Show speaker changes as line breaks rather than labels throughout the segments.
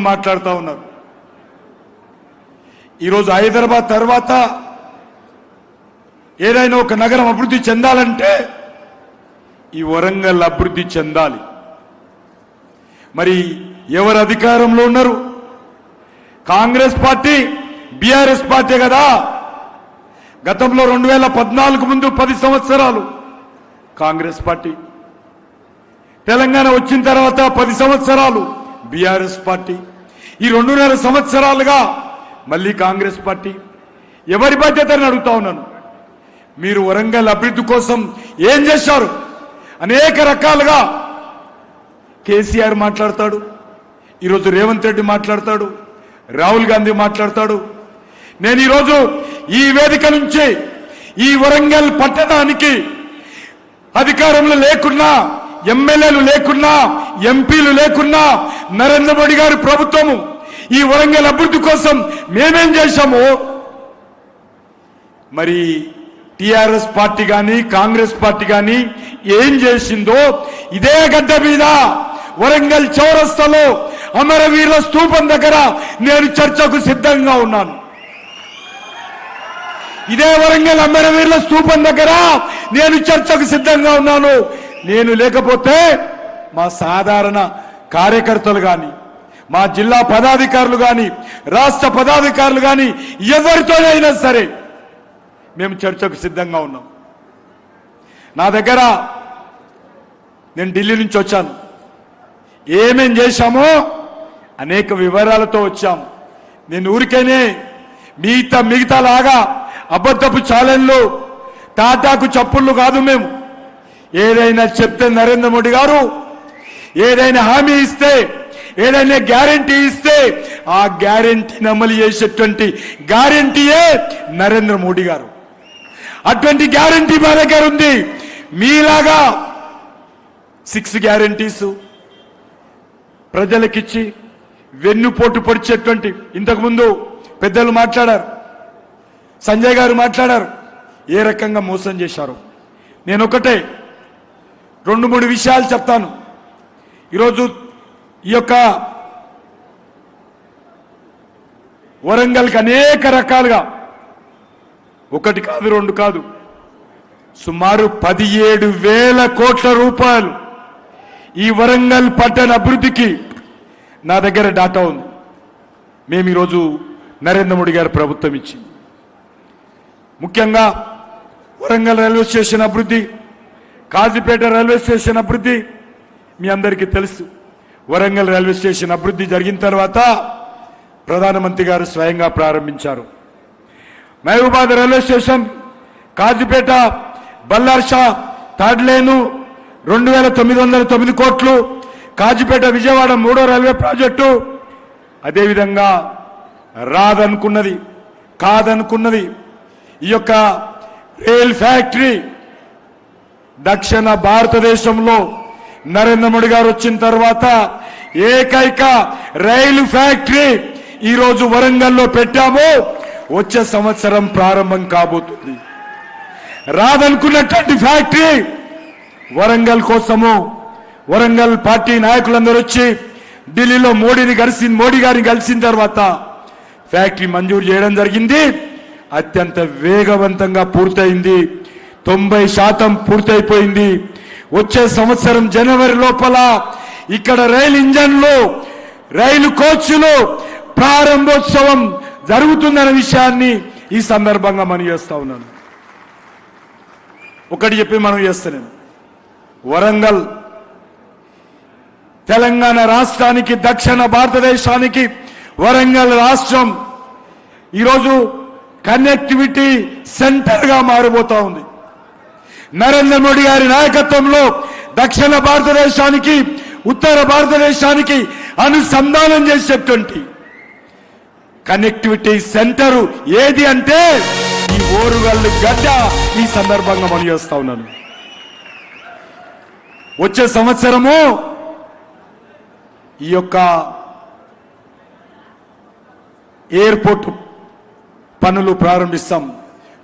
మాట్లాడుతూ ఉన్నారు. ఈరోజు హైదరాబాద్ తర్వాత ఏదైనా ఒక నగరం అభివృద్ధి చెందాలంటే ఈ వరంగల్ అభివృద్ధి చెందాలి. మరి ఎవరు అధికారంలో ఉన్నారు? కాంగ్రెస్ పార్టీ, బీఆర్ఎస్ పార్టీ కదా. గతంలో 2014 ముందు 10 సంవత్సరాలు కాంగ్రెస్ పార్టీ, తెలంగాణ వచ్చిన తర్వాత 10 సంవత్సరాలు బీఆర్ఎస్ పార్టీ, ఈ 2.5 సంవత్సరాలుగా మళ్ళీ కాంగ్రెస్ పార్టీ. ఎవరి బాధ్యతని అడుగుతా ఉన్నాను. మీరు వరంగల్ అభివృద్ధి కోసం ఏం చేశారు? అనేక రకాలుగా కేసీఆర్ మాట్లాడతాడు, ఈరోజు రేవంత్ రెడ్డి మాట్లాడతాడు, రాహుల్ గాంధీ మాట్లాడతాడు. నేను ఈరోజు ఈ వేదిక నుంచి ఈ వరంగల్ పట్టణానికి అధికారంలో లేకున్నా, ఎమ్మెల్యేలు లేకున్నా, ఎంపీలు లేకున్నా, నరేంద్ర మోడీ గారి ప్రభుత్వము ఈ వరంగల్ అభివృద్ధి కోసం మేమేం చేశాము, మరి టిఆర్ఎస్ పార్టీ కానీ కాంగ్రెస్ పార్టీ కానీ ఏం చేసిందో ఇదే గడ్డ మీద వరంగల్ చౌరస్తాలో అమరవీరుల స్తూపం దగ్గర నేను చర్చకు సిద్ధంగా ఉన్నాను. ఇదే వరంగల్ అమరవీరుల స్తూపం దగ్గర నేను చర్చకు సిద్ధంగా ఉన్నాను. నేను లేకపోతే మా సాధారణ కార్యకర్తలు కానీ, మా జిల్లా పదాధికారులు కానీ, రాష్ట్ర పదాధికారులు కానీ ఎవరితోనైనా సరే మేము చర్చకు సిద్ధంగా ఉన్నాం. నా దగ్గర నేను ఢిల్లీ నుంచి వచ్చాను. ఏమేం చేశామో అనేక వివరాలతో వచ్చాం. నేను ఊరికేనే మిగతా లాగా అబద్ధపు ఛాలెంజ్లు, తాటాకు చప్పుళ్ళు కాదు. మేము ఏదైనా చెప్తే నరేంద్ర మోడీ గారు ఏదైనా హామీ ఇస్తే, ఏదైనా గ్యారంటీ ఇస్తే ఆ గ్యారంటీని అమలు చేసేటువంటి గ్యారంటీయే నరేంద్ర మోడీ గారు. అటువంటి గ్యారంటీ మా దగ్గర ఉంది. మీలాగా 6 గ్యారంటీస్ ప్రజలకిచ్చి వెన్నుపోటు పొడిచేటువంటి, ఇంతకుముందు పెద్దలు మాట్లాడారు, సంజయ్ గారు మాట్లాడారు, ఏ రకంగా మోసం చేశారు. నేను ఒకటే 2-3 విషయాలు చెప్తాను. ఈరోజు ఈ యొక్క వరంగల్కి అనేక రకాలుగా, 1 కాదు 2 కాదు, సుమారు 17,000 కోట్ల రూపాయలు ఈ వరంగల్ పట్టణ అభివృద్ధికి నా దగ్గర డాటా ఉంది. మేము ఈరోజు నరేంద్ర మోడీ గారి ప్రభుత్వం ఇచ్చింది. ముఖ్యంగా వరంగల్ రైల్వే స్టేషన్ అభివృద్ధి, కాజీపేట రైల్వే స్టేషన్ అభివృద్ధి మీ అందరికీ తెలుసు. వరంగల్ రైల్వే స్టేషన్ అభివృద్ధి జరిగిన తర్వాత ప్రధానమంత్రి గారు స్వయంగా ప్రారంభించారు. Mahabubabad railway station, Kazipet, Ballarshah third లేను 2,909 కోట్లు, కాజీపేట విజయవాడ 3వ రైల్వే ప్రాజెక్టు, అదేవిధంగా రాదనుకున్నది కాదనుకున్నది ఈ యొక్క రైల్ ఫ్యాక్టరీ దక్షిణ భారతదేశంలో నరేంద్ర మోడీ గారు వచ్చిన తర్వాత ఏకైక రైలు ఫ్యాక్టరీ ఈరోజు వరంగల్లో పెట్టాము. వచ్చే సంవత్సరం ప్రారంభం కాబోతుంది. రాదనుకున్నటువంటి ఫ్యాక్టరీ వరంగల్ కోసము వరంగల్ పార్టీ నాయకులందరూ వచ్చి ఢిల్లీలో మోడీ గారిని కలిసిన తర్వాత ఫ్యాక్టరీ మంజూరు చేయడం జరిగింది. అత్యంత వేగవంతంగా పూర్తయింది. 90% పూర్తయిపోయింది. వచ్చే సంవత్సరం జనవరి లోపల ఇక్కడ రైలు ఇంజన్లు, రైలు కోచ్లు ప్రారంభోత్సవం జరుగుతుందన్న విషయాన్ని ఈ సందర్భంగా మనం చేస్తా ఉన్నాను. ఒకటి చెప్పి మనం చేస్తున్నాను. వరంగల్ తెలంగాణ రాష్ట్రానికి, దక్షిణ భారతదేశానికి వరంగల్ రాష్ట్రం ఈరోజు కనెక్టివిటీ సెంటర్ గా మారబోతా ఉంది. నరేంద్ర మోడీ గారి నాయకత్వంలో దక్షిణ భారతదేశానికి, ఉత్తర భారతదేశానికి అనుసంధానం చేసేటువంటి కనెక్టివిటీ సెంటర్ ఏది అంటే ఈ ఓరుగల్లు గడ్డ. ఈ సందర్భంగా మనం చేస్తా ఉన్నాను. వచ్చే సంవత్సరము ఈ యొక్క ఎయిర్పోర్ట్ పనులు ప్రారంభిస్తాం.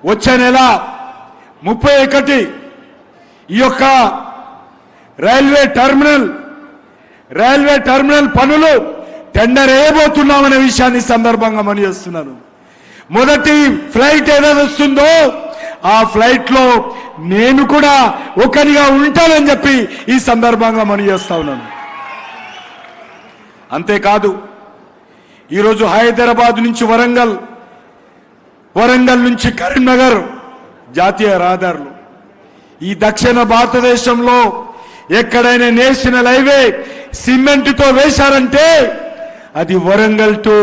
వచ్చే నెల 31 ఈ యొక్క రైల్వే టెర్మినల్ పనులు టెండర్ వేయబోతున్నామనే విషయాన్ని సందర్భంగా మనం చేస్తున్నాను. మొదటి ఫ్లైట్ ఏదైనా వస్తుందో ఆ ఫ్లైట్ లో నేను కూడా ఒకరిగా ఉంటానని చెప్పి ఈ సందర్భంగా మనం చేస్తా ఉన్నాను. అంతేకాదు ఈరోజు హైదరాబాద్ నుంచి వరంగల్ నుంచి కరీంనగర్ జాతీయ రహదారులు, ఈ దక్షిణ భారతదేశంలో ఎక్కడైనా నేషనల్ హైవే సిమెంట్తో వేశారంటే అది వరంగల్ టు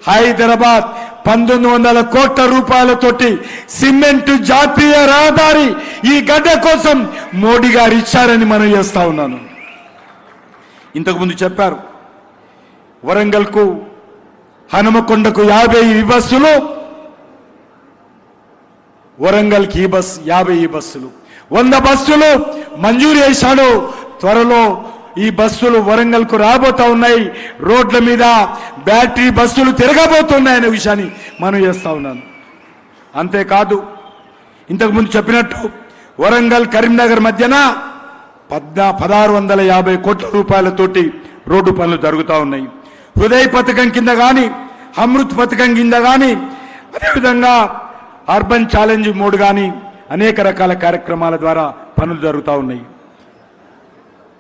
హైదరాబాద్ 1900 కోట్ల రూపాయలతోటి సిమెంట్ జాతీయ రహదారి ఈ గడ్డ కోసం మోడీ గారు ఇచ్చారని మనం చేస్తా ఉన్నాను. ఇంతకుముందు చెప్పారు, వరంగల్కు హనుమకొండకు 50 బస్సులు, వరంగల్కి ఈ బస్ 50 బస్సులు, 100 బస్సులు మంజూరు చేశాడు. త్వరలో ఈ బస్సులు వరంగల్కు రాబోతా ఉన్నాయి. రోడ్ల మీద బ్యాటరీ బస్సులు తిరగబోతున్నాయనే విషయాన్ని మనం చేస్తా ఉన్నాను. అంతేకాదు ఇంతకుముందు చెప్పినట్టు వరంగల్ కరీంనగర్ మధ్యన 1650 కోట్ల రూపాయలతోటి రోడ్డు పనులు జరుగుతూ ఉన్నాయి. హృదయ పథకం కింద కానీ, అమృత్ పథకం కింద కానీ, అదేవిధంగా అర్బన్ ఛాలెంజ్ మోడ్ కానీ అనేక రకాల కార్యక్రమాల ద్వారా పనులు జరుగుతూ ఉన్నాయి.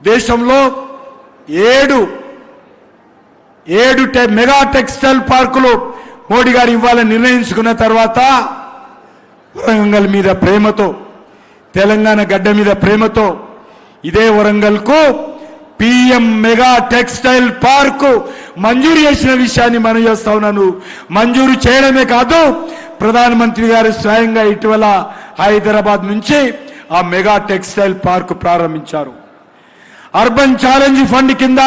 దేశంలో 7 మెగా టెక్స్టైల్ పార్కులు మోడీ గారు ఇవ్వాలని నిర్ణయించుకున్న తర్వాత వరంగల్ మీద ప్రేమతో, తెలంగాణ గడ్డ మీద ప్రేమతో ఇదే వరంగల్కు పిఎం మెగా టెక్స్టైల్ పార్కు మంజూరు చేసిన విషయాన్ని మనం చేస్తా ఉన్నాను. మంజూరు చేయడమే కాదు, ప్రధానమంత్రి గారు స్వయంగా ఇటీవల హైదరాబాద్ నుంచి ఆ మెగా టెక్స్టైల్ పార్కు ప్రారంభించారు. అర్బన్ ఛాలెంజ్ ఫండ్ కింద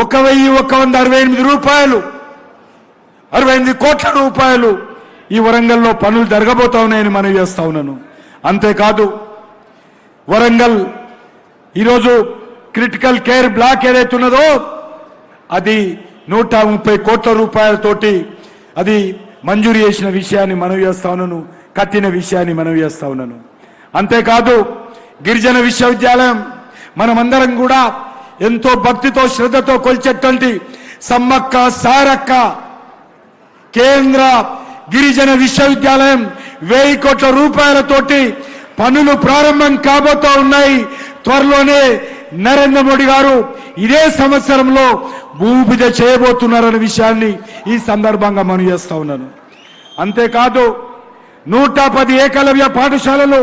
1168 కోట్ల రూపాయలు ఈ వరంగల్లో పనులు జరగబోతా ఉన్నాయని మనం చేస్తా ఉన్నాను. అంతేకాదు వరంగల్ ఈరోజు క్రిటికల్ కేర్ బ్లాక్ ఏదైతే ఉన్నదో అది 130 కోట్ల రూపాయలతోటి అది మంజూరు చేసిన విషయాన్ని మనం చేస్తా ఉన్నాను, కట్టిన విషయాన్ని మనం చేస్తా ఉన్నాను. అంతేకాదు గిరిజన విశ్వవిద్యాలయం మనమందరం కూడా ఎంతో భక్తితో శ్రద్ధతో కొలిచేటువంటి సమ్మక్క సారక్క కేంద్ర గిరిజన విశ్వవిద్యాలయం 1000 కోట్ల రూపాయలతోటి పనులు ప్రారంభం కాబోతూ ఉన్నాయి. త్వరలోనే నరేంద్ర మోడీ గారు ఇదే సంవత్సరంలో భూమి పూజ చేయబోతున్నారనే విషయాన్ని ఈ సందర్భంగా మనం చేస్తా ఉన్నాను. అంతేకాదు 110 ఏకలవ్య పాఠశాలలు,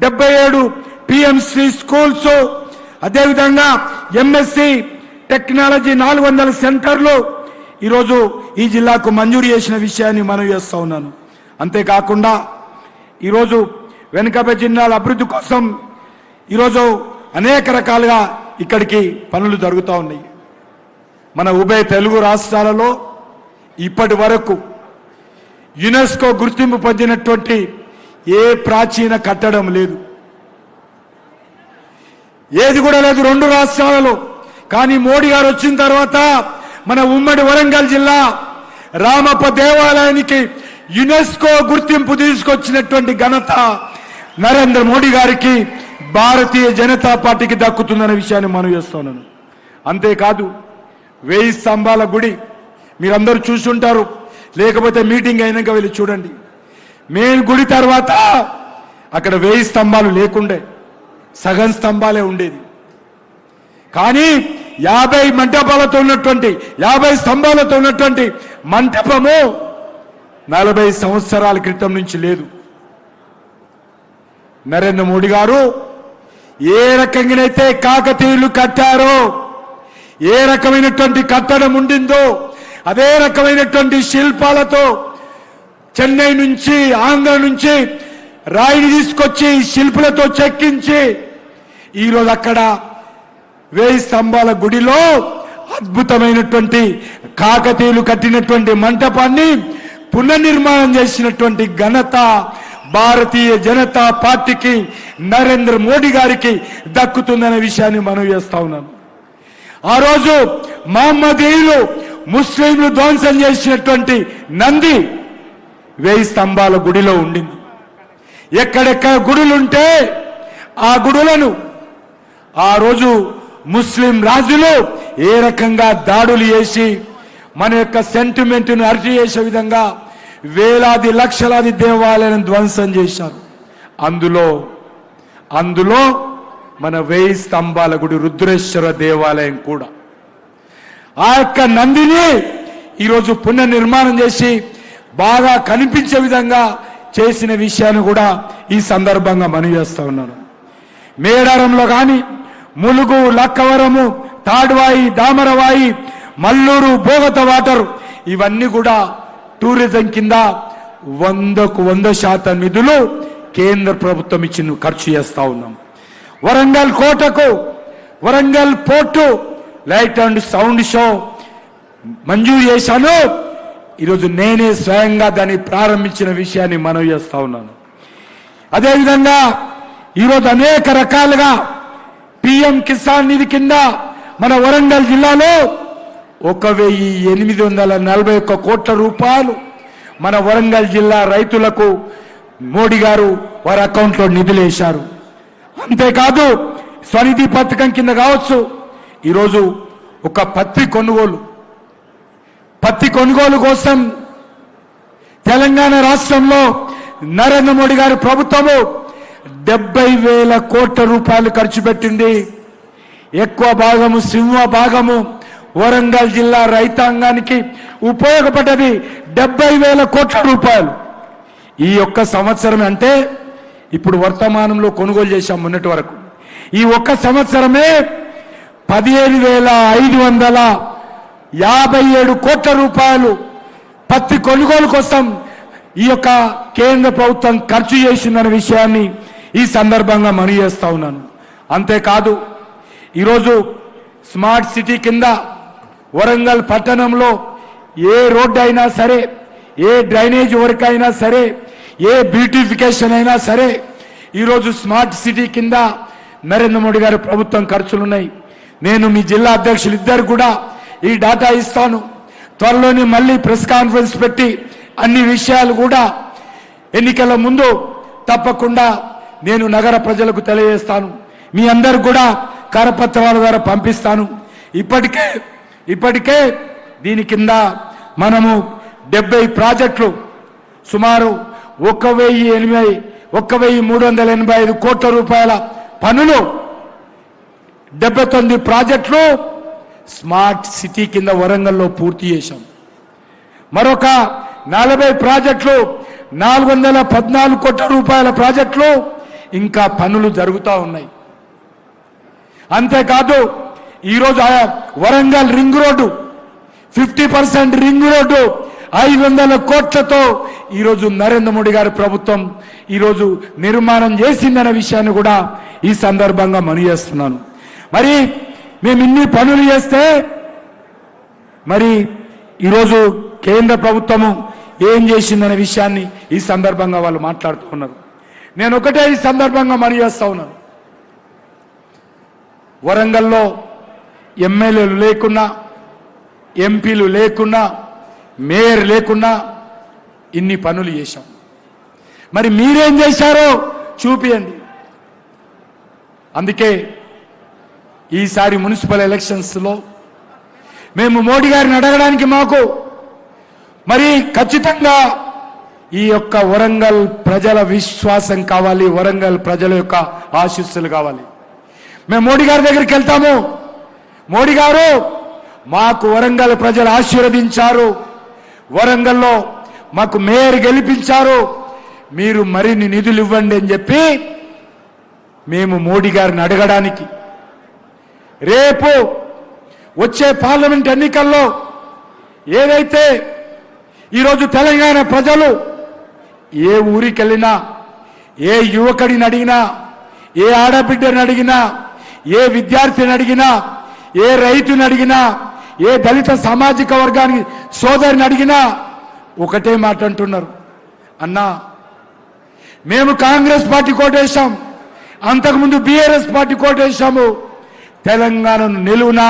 77 పిఎంసి స్కూల్స్, అదేవిధంగా ఎంఎస్సి టెక్నాలజీ 400 సెంటర్లు ఈరోజు ఈ జిల్లాకు మంజూరు చేసిన విషయాన్ని మనం చేస్తా ఉన్నాను. అంతేకాకుండా ఈరోజు వెనుకబడిన జిల్లాల అభివృద్ధి కోసం ఈరోజు అనేక రకాలుగా ఇక్కడికి పనులు జరుగుతూ ఉన్నాయి. మన ఉభయ తెలుగు రాష్ట్రాలలో ఇప్పటి వరకు యునెస్కో గుర్తింపు పొందినటువంటి ఏ ప్రాచీన కట్టడం లేదు, ఏది కూడా లేదు 2 రాష్ట్రాలలో. కానీ మోడీ గారు వచ్చిన తర్వాత మన ఉమ్మడి వరంగల్ జిల్లా రామప్ప దేవాలయానికి యునెస్కో గుర్తింపు తీసుకొచ్చినటువంటి ఘనత నరేంద్ర మోడీ గారికి, భారతీయ జనతా పార్టీకి దక్కుతుందనే విషయాన్ని మనం చేస్తున్నాను. అంతేకాదు 1000 స్తంభాల గుడి మీరందరూ చూస్తుంటారు, లేకపోతే మీటింగ్ అయినాక వెళ్ళి చూడండి. మెయిన్ గుడి తర్వాత అక్కడ 1000 స్తంభాలు లేకుండే, సగం స్తంభాలే ఉండేది. కానీ 50 మంటపాలతో ఉన్నటువంటి 50 స్తంభాలతో ఉన్నటువంటి మంటపము 40 సంవత్సరాల క్రితం నుంచి లేదు. నరేంద్ర మోడీ గారు ఏ రకంగానైతే కాకతీయులు కట్టారో, ఏ రకమైనటువంటి కట్టడం ఉండిందో అదే రకమైనటువంటి శిల్పాలతో చెన్నై నుంచి, ఆంధ్ర నుంచి రాయిని తీసుకొచ్చి శిల్పులతో చెక్కించి ఈరోజు అక్కడ 1000 స్తంభాల గుడిలో అద్భుతమైనటువంటి కాకతీయులు కట్టినటువంటి మంటపాన్ని పునర్నిర్మాణం చేసినటువంటి ఘనత భారతీయ జనతా పార్టీకి, నరేంద్ర మోడీ గారికి దక్కుతుందనే విషయాన్ని మనం చేస్తా ఉన్నాం. ఆ రోజు మహమ్మదీయులు ముస్లింలు ధ్వంసం చేసినటువంటి నంది 1000 స్తంభాల గుడిలో ఉండింది. ఎక్కడెక్కడ గుడులుంటే ఆ గుడులను ఆ రోజు ముస్లిం రాజులు ఏ రకంగా దాడులు చేసి మన యొక్క సెంటిమెంట్ను అరిచి చేసే విధంగా వేలాది లక్షలాది దేవాలయాలను ధ్వంసం చేశారు. అందులో మన 1000 స్తంభాల గుడి రుద్రేశ్వర దేవాలయం కూడా. ఆ యొక్క నందిని ఈరోజు పునర్నిర్మాణం చేసి బాగా కనిపించే విధంగా చేసిన విషయాన్ని కూడా ఈ సందర్భంగా మనవి చేస్తా ఉన్నాను. మేడారంలో కానీ ములుగు, లక్కవరము, తాడ్వాయి, దామరవాయి, మల్లూరు, బోగత వాటర్ ఇవన్నీ కూడా టూరిజం కింద 100కు 100% నిధులు కేంద్ర ప్రభుత్వం ఇచ్చిన ఖర్చు చేస్తా ఉన్నాం. వరంగల్ కోటకు, Warangal port light and sound show మంజూరు చేశాను. ఈరోజు నేనే స్వయంగా దాన్ని ప్రారంభించిన విషయాన్ని మనవి చేస్తా ఉన్నాను. అదేవిధంగా ఈరోజు అనేక రకాలుగా పిఎం కిసాన్ నిధి కింద మన వరంగల్ జిల్లాలో 1841 కోట్ల రూపాయలు మన వరంగల్ జిల్లా రైతులకు మోడీ గారు వారి అకౌంట్లో నిధులు వేశారు. అంతేకాదు స్వనిధి పథకం కింద కావచ్చు, ఈరోజు ఒక పత్తి కొనుగోలు కోసం తెలంగాణ రాష్ట్రంలో నరేంద్ర మోడీ గారి ప్రభుత్వము 70,000 కోట్ల రూపాయలు ఖర్చు పెట్టింది. ఎక్కువ భాగము, సింహ భాగము వరంగల్ జిల్లా రైతాంగానికి ఉపయోగపడ్డది 70,000 కోట్ల రూపాయలు. ఈ ఒక్క సంవత్సరం అంటే ఇప్పుడు వర్తమానంలో కొనుగోలు చేశాం మొన్నటి వరకు. ఈ ఒక్క సంవత్సరమే 15,557 కోట్ల రూపాయలు పత్తి కొనుగోలు కోసం ఈ యొక్క కేంద్ర ప్రభుత్వం ఖర్చు చేసిందన్న విషయాన్ని ఈ సందర్భంగా మనవి చేస్తా ఉన్నాను. అంతేకాదు ఈరోజు స్మార్ట్ సిటీ కింద వరంగల్ పట్టణంలో ఏ రోడ్డు అయినా సరే, ఏ డ్రైనేజ్ వర్క్ అయినా సరే, ఏ బ్యూటిఫికేషన్ అయినా సరే ఈరోజు స్మార్ట్ సిటీ కింద నరేంద్ర మోడీ గారి ప్రభుత్వం ఖర్చులున్నాయి. నేను మీ జిల్లా అధ్యక్షులు ఇద్దరు కూడా ఈ డాటా ఇస్తాను. త్వరలోనే మళ్ళీ ప్రెస్ కాన్ఫరెన్స్ పెట్టి అన్ని విషయాలు కూడా ఎన్నికల ముందు తప్పకుండా నేను నగర ప్రజలకు తెలియజేస్తాను. మీ అందరు కూడా కరపత్రాల ద్వారా పంపిస్తాను. ఇప్పటికే దీని కింద మనము 70 ప్రాజెక్టులు సుమారు 1,385 కోట్ల రూపాయల పనులు 79 ప్రాజెక్టులు స్మార్ట్ సిటీ కింద వరంగల్లో పూర్తి చేశాం. మరొక 40 ప్రాజెక్టులు 414 కోట్ల రూపాయల ప్రాజెక్టులు ఇంకా పనులు జరుగుతూ ఉన్నాయి. అంతేకాదు ఈరోజు Warangal ring road 50% ring road 500 కోట్లతో ఈరోజు నరేంద్ర మోడీ గారి ప్రభుత్వం ఈరోజు నిర్మాణం చేసిందనే విషయాన్ని కూడా ఈ సందర్భంగా మనవి చేస్తున్నాను. మరి మేము ఇన్ని పనులు చేస్తే మరి ఈరోజు కేంద్ర ప్రభుత్వము ఏం చేసిందనే విషయాన్ని ఈ సందర్భంగా వాళ్ళు మాట్లాడుతూ ఉన్నారు. నేను ఒకటే ఈ సందర్భంగా మనవి చేస్తా ఉన్నాను. వరంగల్లో ఎమ్మెల్యేలు లేకున్నా, ఎంపీలు లేకున్నా, మేయర్ లేకున్నా ఇన్ని పనులు చేశాం. మరి మీరేం చేశారో చూపియండి. అందుకే ఈసారి మున్సిపల్ ఎలక్షన్స్లో మేము మోడీ గారిని అడగడానికి మాకు మరి ఖచ్చితంగా ఈ యొక్క వరంగల్ ప్రజల విశ్వాసం కావాలి, వరంగల్ ప్రజల యొక్క ఆశీస్సులు కావాలి. మేము మోడీ గారి దగ్గరికి వెళ్తాము. మోడీ గారు మాకు వరంగల్ ప్రజలు ఆశీర్వదించారు, వరంగల్లో మాకు మేయర్ గెలిపించారు, మీరు మరిన్ని నిధులు ఇవ్వండి అని చెప్పి మేము మోడీ గారిని అడగడానికి రేపు వచ్చే పార్లమెంట్ ఎన్నికల్లో ఏదైతే ఈరోజు తెలంగాణ ప్రజలు ఏ ఊరికి వెళ్ళినా, ఏ యువకుడిని అడిగినా, ఏ ఆడబిడ్డని అడిగినా, ఏ విద్యార్థిని అడిగినా, ఏ రైతుని అడిగినా, ఏ దళిత సామాజిక వర్గానికి సోదరిని అడిగినా ఒకటే మాట అంటున్నారు, అన్నా మేము కాంగ్రెస్ పార్టీ కోటేశాం, అంతకుముందు బీఆర్ఎస్ పార్టీ కోటేశాము, తెలంగాణను నిలువునా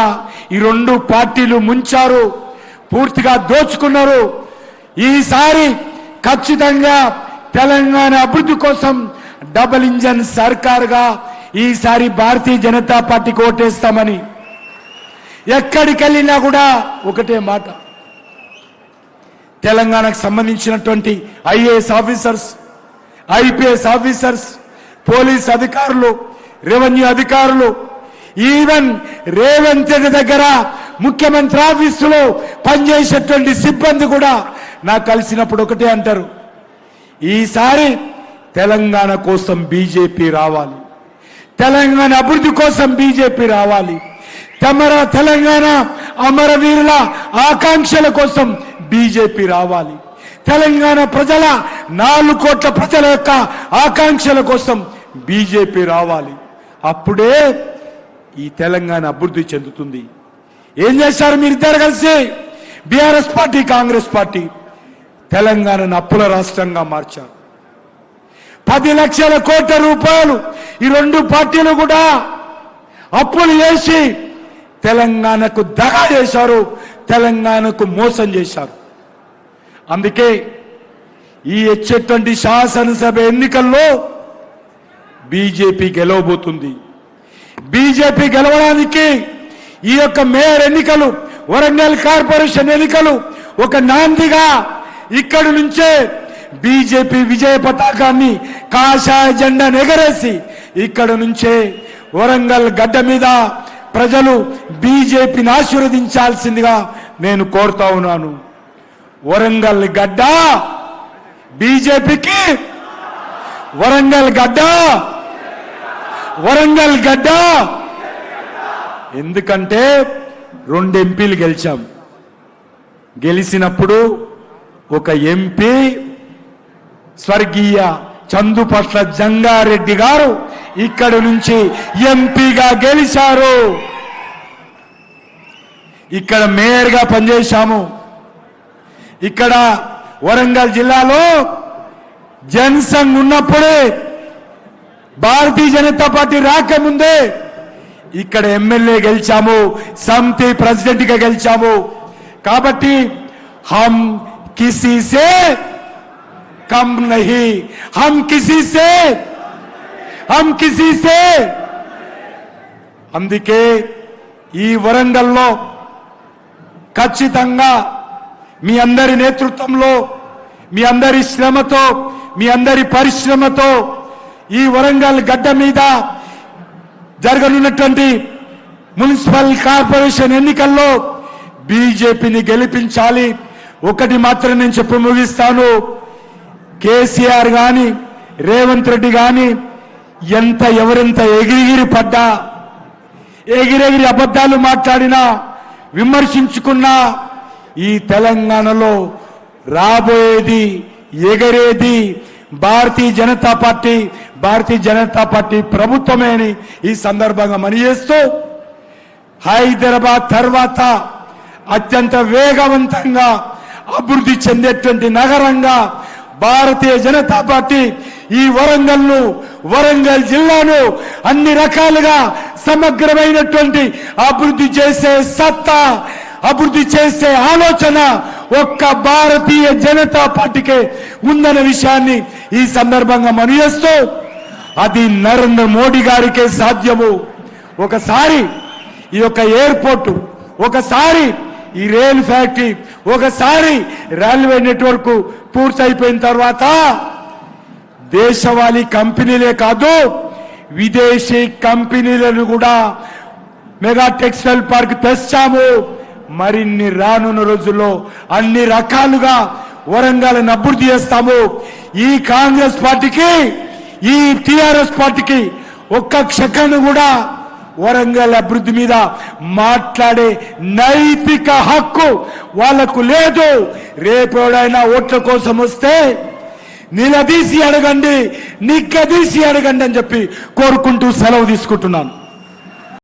ఈ రెండు పార్టీలు ముంచారు, పూర్తిగా దోచుకున్నారు. ఈసారి ఖచ్చితంగా తెలంగాణ అభివృద్ధి కోసం డబుల్ ఇంజన్ సర్కారుగా ఈసారి భారతీయ జనతా పార్టీకి ఓటేస్తామని ఎక్కడికి వెళ్ళినా కూడా ఒకటే మాట, తెలంగాణకు సంబంధించినటువంటి IAS officers, IPS officers, police అధికారులు, రెవెన్యూ అధికారులు, ఈవెన్ రేవంత్ రెడ్డి దగ్గర ముఖ్యమంత్రి ఆఫీసులో పనిచేసేటువంటి సిబ్బంది కూడా నాకు కలిసినప్పుడు ఒకటే అంటారు, ఈసారి తెలంగాణ కోసం బీజేపీ రావాలి, తెలంగాణ అభివృద్ధి కోసం బీజేపీ రావాలి, తెలంగాణ అమరవీరుల ఆకాంక్షల కోసం బీజేపీ రావాలి, తెలంగాణ ప్రజల 4 కోట్ల ప్రజల యొక్క ఆకాంక్షల కోసం బీజేపీ రావాలి. అప్పుడే ఈ తెలంగాణ అభివృద్ధి చెందుతుంది. ఏం చేశారు మీరిద్దరు కలిసి? బీఆర్ఎస్ పార్టీ, కాంగ్రెస్ పార్టీ తెలంగాణను అప్పుల రాష్ట్రంగా మార్చారు. 10 లక్షల కోట్ల రూపాయలు ఈ 2 పార్టీలు కూడా అప్పులు చేసి తెలంగాణకు దగా చేశారు, తెలంగాణకు మోసం చేశారు. అందుకే ఈ వచ్చేటువంటి శాసనసభ ఎన్నికల్లో బీజేపీ గెలవబోతుంది. బీజేపీ గెలవడానికి ఈ యొక్క మేయర్ ఎన్నికలు, వరంగల్ కార్పొరేషన్ ఎన్నికలు ఒక నాందిగా ఇక్కడి నుంచే బీజేపీ విజయ పతాకాన్ని, కాషాయ జెండాను ఎగరేసి ఇక్కడి నుంచే వరంగల్ గడ్డ మీద ప్రజలు బీజేపీని ఆశీర్వదించాల్సిందిగా నేను కోరుతా ఉన్నాను. వరంగల్ గడ్డ బీజేపీకి, వరంగల్ గడ్డ, వరంగల్ గడ్డ. ఎందుకంటే 2 ఎంపీలు గెలిచాం. గెలిచినప్పుడు ఒక ఎంపీ స్వర్గీయ చందుపట్ల జంగారెడ్డి గారు ఇక్కడి నుంచి ఎంపీగా గెలిచారు. ఇక్కడ మేయర్గా పనిచేశాము. ఇక్కడ వరంగల్ జిల్లాలో జనసంఘ్ ఉన్నప్పుడే, భారతీయ జనతా పార్టీ రాకముందే ఇక్కడ ఎమ్మెల్యే గెలిచాము, సమితి ప్రెసిడెంట్ గా గెలిచాము. కాబట్టి हम किसी से कम नहीं, हम किसी से అందుకే ఈ వరంగల్లో ఖచ్చితంగా మీ అందరి నేతృత్వంలో, మీ అందరి శ్రమతో, మీ అందరి పరిశ్రమతో ఈ వరంగల్ గడ్డ మీద జరగనున్నటువంటి మున్సిపల్ కార్పొరేషన్ ఎన్నికల్లో బీజేపీని గెలిపించాలి. ఒకటి మాత్రం నేను చెప్పి ముగిస్తాను, కేసీఆర్ గాని రేవంత్ రెడ్డి గాని ఎవరెంత ఎగిరిగిరి పడ్డా, ఎగిరెగిరి అబద్ధాలు మాట్లాడినా, విమర్శించుకున్నా, ఈ తెలంగాణలో రాబోయేది, ఎగరేది భారతీయ జనతా పార్టీ ప్రభుత్వమే అని ఈ సందర్భంగా మనయేస్తూ, హైదరాబాద్ తర్వాత అత్యంత వేగవంతంగా అభివృద్ధి చెందేటువంటి నగరంగా భారతీయ జనతా పార్టీ ఈ వరంగల్ జిల్లాను అన్ని రకాలుగా సమగ్రమైనటువంటి అభివృద్ధి చేసే సత్తా, అభివృద్ధి చేసే ఆలోచన ఒక్క భారతీయ జనతా పార్టీకే ఉందన్న విషయాన్ని ఈ సందర్భంగా మనయేస్తూ, అది నరేంద్ర మోడీ గారికే సాధ్యము. ఒకసారి ఈ యొక్క ఎయిర్పోర్టు, ఒకసారి ఈ రైలు ఫ్యాక్టరీ, ఒకసారి రైల్వే నెట్వర్క్ పూర్తయిపోయిన తర్వాత దేశవాళీ కంపెనీలే కాదు, విదేశీ కంపెనీలను కూడా మెగా టెక్స్టైల్ పార్క్ తెచ్చాము. మరిన్ని రానున్న రోజుల్లో అన్ని రకాలుగా వరంగల్ని అభివృద్ధి చేస్తాము. ఈ కాంగ్రెస్ పార్టీకి, ఈ టిఆర్ఎస్ పార్టీకి ఒక్క క్షణం కూడా వరంగల్ అభివృద్ధి మీద మాట్లాడే నైతిక హక్కు వాళ్లకు లేదు. రేపెవడైనా ఓట్ల కోసం వస్తే నిలదీసి అడగండి, నిగ్గదీసి అడగండి అని చెప్పి కోరుకుంటూ సెలవు తీసుకుంటున్నాను.